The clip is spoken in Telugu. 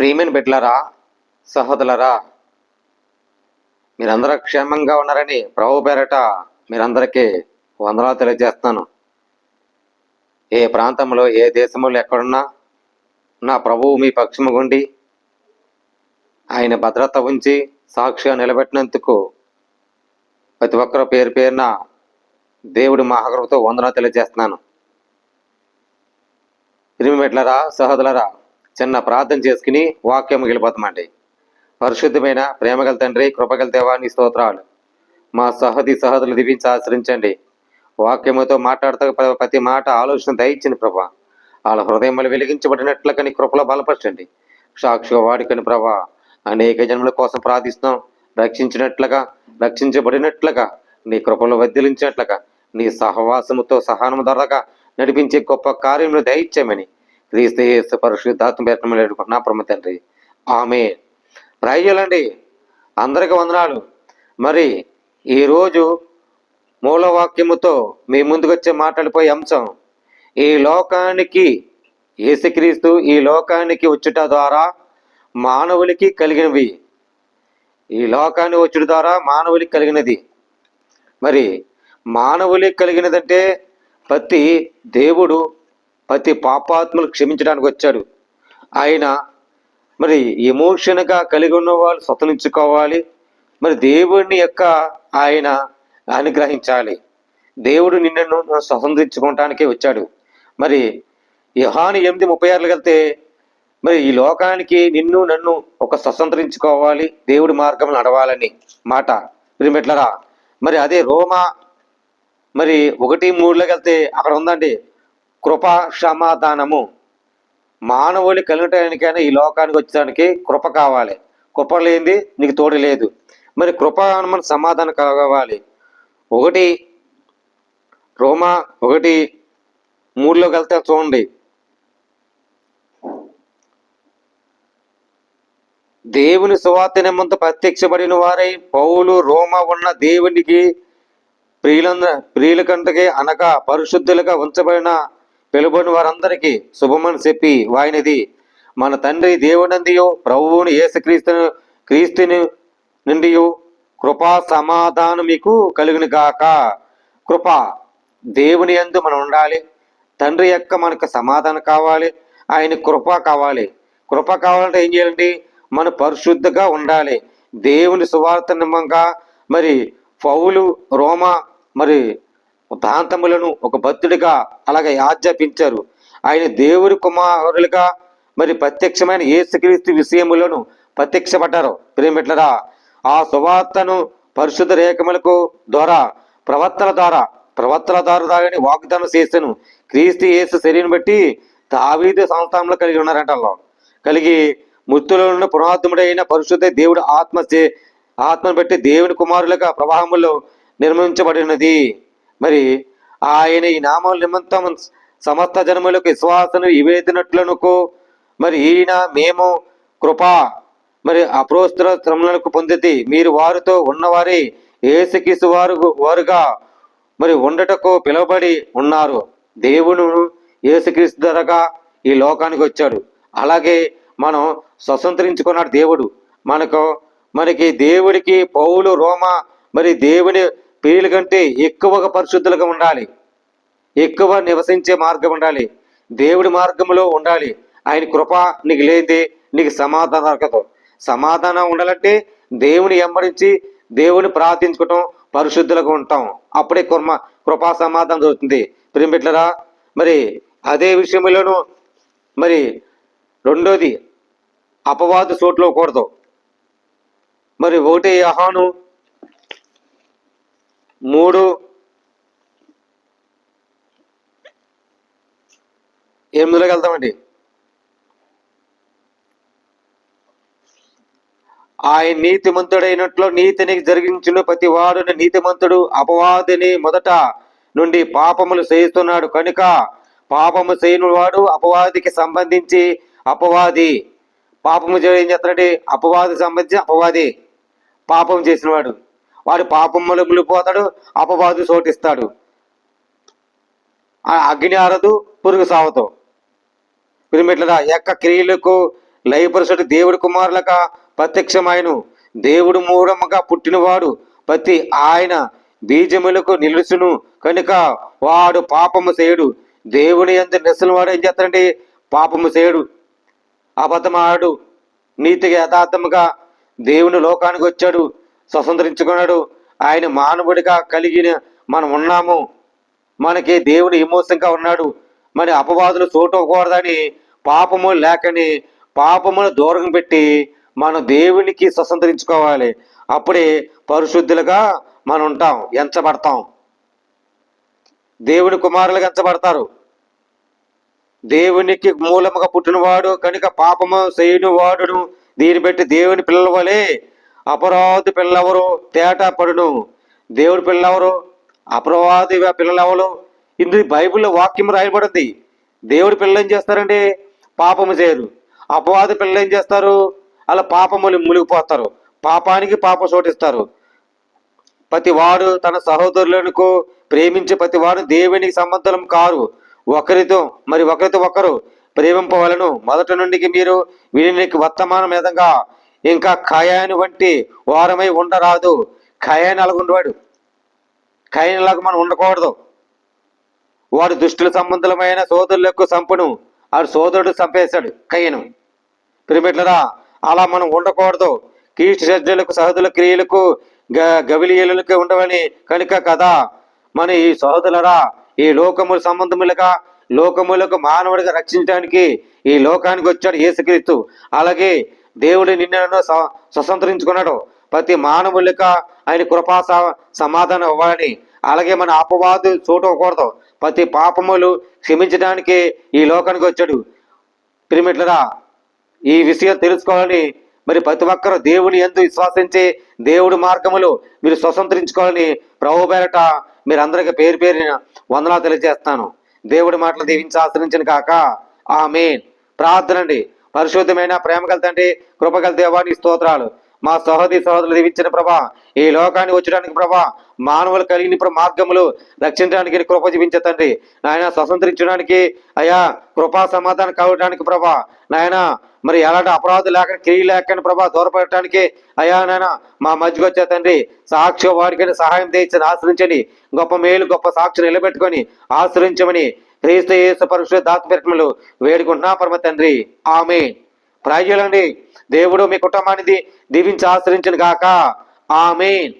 ప్రియమైన బిడ్డలారా, సహోదరులారా, మీరందరూ క్షేమంగా ఉన్నారని ప్రభు పేరట మీరందరికీ వందనాలు తెలియజేస్తున్నాను. ఏ ప్రాంతంలో ఏ దేశంలో ఎక్కడున్నా నా ప్రభువు మీ పక్షముగుండి ఆయన భద్రత ఉంచి సాక్షిగా నిలబెట్టినందుకు ప్రతి ఒక్కరు పేరు పేరున దేవుడి మహాకృపతో వందనాలు తెలియజేస్తున్నాను. ప్రియమైన బిడ్డలారా, సహోదరులారా, చిన్న ప్రార్థన చేసుకుని వాక్యం వెళ్ళిపోతామండి. పరిశుద్ధమైన ప్రేమగల తండ్రి, కృపగల దేవాన్ని స్తోత్రాలు. మా సహోదరులు దీవించి ఆశ్రయించండి. వాక్యముతో మాట్లాడుతూ ప్రతి మాట ఆలోచన దయచింది ప్రభా. వాళ్ళ హృదయములు వెలిగించబడినట్లుగా నీ కృపలో బలపరచండి. సాక్షిగా వాడుకొని ప్రభా అనేక జన్మల కోసం ప్రార్థిస్తున్నాం. రక్షించబడినట్లుగా నీ కృపలో వర్ధిలించినట్లుగా నీ సహవాసముతో సహనము ధరగా నడిపించే గొప్ప కార్యములు దయచేయమని క్రీస్తు యేసు పరిశుద్ధాత్మ పేరున వేడుకుంటున్నా పరమ తండ్రి, ఆమేన్. ప్రైజులండి, అందరికి వందనాలు. మరి ఈరోజు మూలవాక్యముతో మీ ముందుకు వచ్చే మాట్లాడిపోయే అంశం, ఈ లోకానికి యేసుక్రీస్తు ఈ లోకానికి వచ్చుట ద్వారా మానవులకి కలిగినవి. ఈ లోకాన్ని వచ్చుట ద్వారా మానవులకి కలిగినది. మరి మానవులకి కలిగినదంటే ప్రతి పాపాత్మలు క్షమించడానికి వచ్చాడు ఆయన. మరి ఎమోషన్గా కలిగి ఉన్న వాళ్ళు స్వతంత్రించుకోవాలి. మరి దేవుడిని యొక్క ఆయన అనుగ్రహించాలి. దేవుడు నిన్ను స్వతంత్రించుకోవటానికే వచ్చాడు. మరి యోహాను 8:36 వెళ్తే మరి ఈ లోకానికి నిన్ను నన్ను ఒక స్వతంత్రించుకోవాలి, దేవుడి మార్గం నడవాలని మాట. ప్రియమిట్లరా, మరి అదే రోమా మరి 1:3 వెళ్తే అక్కడ ఉందండి, కృప సమాధానము. మానవులు కలిగటానికైనా ఈ లోకానికి వచ్చడానికి కృప కావాలి. కృప లేనిది నీకు తోడు లేదు. మరి కృప మన సమాధానం కావాలి. రోమా 1:3 వెళ్తే చూడండి, దేవుని సువార్త నిమిత్తం ప్రత్యక్షపడిన వారై పౌలు రోమా ఉన్న దేవునికి ప్రియుల కంటకే అనగా పరిశుద్ధులుగా ఉంచబడిన పిలువబడిన వారందరికీ శుభమని చెప్పి వాయినది మన తండ్రి దేవునందియో ప్రభువుని క్రీస్తుని నుండి కృపా సమాధానం మీకు కలుగును గాక. కృప, దేవుని యందు మనం ఉండాలి. తండ్రి యొక్క మనకు సమాధానం కావాలి, ఆయన కృప కావాలి. కృప కావాలంటే ఏం చేయాలండి? మనం పరిశుద్ధంగా ఉండాలి. దేవుని సువార్త నిమ్మంగా మరి పౌలు రోమా మరి ప్రాంతములను ఒక భక్తుడిగా అలాగే ఆజ్ఞాపించారు. ఆయన దేవుడి కుమారులుగా మరి ప్రత్యక్షమైన యేసుక్రీస్తు విషయములను ప్రత్యక్షపడ్డారు. ప్రియమిట్లరా, ఆ సువార్తను పరిశుద్ధ రేఖములకు ద్వారా ప్రవక్తల ద్వారా వాగ్దానం చేశాను. క్రీస్తు యేసు శరీరం బట్టి దావీదు సంస్థానంలో కలిగి ఉన్నారంట. కలిగి మృతులను పునాతుడైన పరిశుద్ధ దేవుడు ఆత్మను బట్టి దేవుని కుమారులుగా ప్రవాహములో నిర్మించబడినది. మరి ఆయన ఈ నామం నిమిత్తం సమస్త జనములకు విశ్వాసను ఇవేదినట్లనుకో మరి ఈయన మేము కృప మరి అప్రోస్తుల శ్రమలకు పొందితే మీరు వారితో ఉన్నవారి యేసుక్రీస్తు వారుగా మరి ఉండటకు పిలువబడి ఉన్నారు. దేవుడు యేసుక్రీస్తు ద్వారాగా ఈ లోకానికి వచ్చాడు. అలాగే మనం స్వతంత్రించుకున్నాడు దేవుడు. మనకి దేవుడికి పౌలు రోమా మరి దేవుని ప్రియుల కంటే ఎక్కువగా పరిశుద్ధులుగా ఉండాలి, ఎక్కువ నివసించే మార్గం ఉండాలి, దేవుడి మార్గంలో ఉండాలి. ఆయన కృప నీకు లేనిది నీకు సమాధానం దొరకదు. సమాధానం ఉండాలంటే దేవుని వెంబడించి దేవుని ప్రార్థించుకోవటం, పరిశుద్ధులుగా ఉంటాం. అప్పుడే కృపా సమాధానం దొరుకుతుంది. ప్రియమిట్లరా, మరి అదే విషయంలోనూ మరి రెండోది అపవాదు చోట్లో కూడదు. మరి 1 యోహాను 3:8 వెళ్తామండి. ఆయన నీతిమంతుడైనట్లు నీతిని జరిగించును ప్రతి వాడుని నీతిమంతుడు. అపవాదిని మొదట నుండి పాపములు చేస్తున్నాడు కనుక పాపము చేయని వాడు అపవాదికి సంబంధించి అపవాది. పాపము ఏం చేస్తాడంటే అపవాదికి సంబంధించి అపవాది. పాపం చేసినవాడు వాడు పాపములు మునిగిపోతాడు, అపవాది చోటిస్తాడు. అగ్ని ఆరదు, పురుగు సావదు. పిరిమిట్లరా యొక్క క్రియలకు లయపరుషుడు దేవుడి కుమారులక ప్రత్యక్షమాయను. దేవుడు మూలముగా పుట్టినవాడు ప్రతి ఆయన బీజములకు నిలుచును కనుక వాడు పాపము చేయడు. దేవుని యందు నిలుచున్న వాడు ఏం చేస్తాడండి? పాపము చేయడు, అబద్ధమాడు, నీతిగా యథార్థముగా దేవుని లోకానికి వచ్చాడు, స్వతంత్రించుకున్నాడు. ఆయన మానవుడిగా కలిగిన మనం ఉన్నాము. మనకి దేవుడు విమోచంగా ఉన్నాడు. మరి అపవాదులు చూడకూడదని పాపము లేకని పాపమును దూరం పెట్టి మనం దేవునికి స్వతంత్రించుకోవాలి. అప్పుడే పరిశుద్ధులుగా మనం ఉంటాం, ఎంచబడతాం. దేవుని కుమారులుగా ఎంచబడతారు. దేవునికి మూలముగా పుట్టినవాడు కనుక పాపము చేయని వాడును. దీన్ని బట్టి దేవుని పిల్లల వలె అపరాధి పిల్లెవరు తేట పడును. దేవుడి పిల్లెవరు, అపరాధి పిల్లలెవరు? ఇందుకు బైబిల్లో వాక్యం రాయబడింది. దేవుడి పిల్లలు ఏం చేస్తారండి? పాపము చేయరు. అపవాది పిల్లలు ఏం చేస్తారు? అలా పాపములు మునిగిపోతారు, పాపానికి పాప చోటిస్తారు. ప్రతివాడు తన సహోదరులకు ప్రేమించే ప్రతివాడు దేవునికి సంబంధం కారు. ఒకరితో ఒకరు ప్రేమింపవలను. మొదటి నుండి మీరు వీరికి వర్తమానం విధంగా ఇంకా ఖయాని వంటి వారమై ఉండరాదు. ఖయాని అలాగుండేవాడు. ఖయానిలాగా మనం ఉండకూడదు. వాడు దుష్టుల సంబంధమైన సోదరులకు సంపును. ఆడు సోదరుడు చంపేశాడు కయ్యను. ప్రియమిట్లరా, అలా మనం ఉండకూడదు. కీర్తి సజ్జలకు సహోదరుల క్రియలకు గవిలీయులకు ఉండవని కనుక కదా మన ఈ సహోదరులరా, ఈ లోకముల సంబంధములుగా లోకములకు మానవుడిగా రక్షించడానికి ఈ లోకానికి వచ్చాడు యేసుక్రీస్తు. అలాగే దేవుడు నిన్ను స్వతంత్రించుకున్నాడు. ప్రతి మానవులక ఆయన కృపా సమాధానం ఇవ్వాలని. అలాగే మన అపవాదు చూడకూడదు. ప్రతి పాపములు క్షమించడానికి ఈ లోకానికి వచ్చాడు. ప్రియమిట్లరా, ఈ విషయం తెలుసుకోవాలని మరి ప్రతి ఒక్కరు దేవుని యందు విశ్వాసించి దేవుడి మార్గములు మీరు స్వతంత్రించుకోవాలని ప్రభు పేరట మీరందరికీ పేరు పేరిన వందనాలు తెలియజేస్తాను. దేవుడి మాటలు దీవించి ఆశ్రయించిన కాక ఆమేన్. ప్రార్థన అండి. పరిశుద్ధమైన ప్రేమగల తండ్రి, కృపగల దేవానికి స్తోత్రాలు. మా సహోదరులు దీవించిన ప్రభా, ఈ లోకాన్ని వచ్చడానికి ప్రభా, మానవులు కలిగిన మార్గములు రక్షించడానికి కృప జీవించే తండ్రి నాయన, స్వతంత్రించడానికి అయా కృపా సమాధానం కలగడానికి ప్రభా నాయన, మరి ఎలాంటి అపరాధం లేక క్రియ లేకని ప్రభా దూరపడటానికి అయా నాయన మా మధ్యకు వచ్చే తండ్రి, సాక్షి వాడికైనా సహాయం తెచ్చని ఆశ్రయించని, గొప్ప మేలు గొప్ప సాక్షిని నిలబెట్టుకొని ఆశ్రయించమని క్రీస్తు యేసు పరిశుద్ధాత్మలు వేడుకుంటున్నా పరమ తండ్రి. ఆమేన్. ప్రార్థనలండి. దేవుడు మీ కుటుంబాన్ని దీవించి ఆశ్రయించను గాక. ఆమేన్.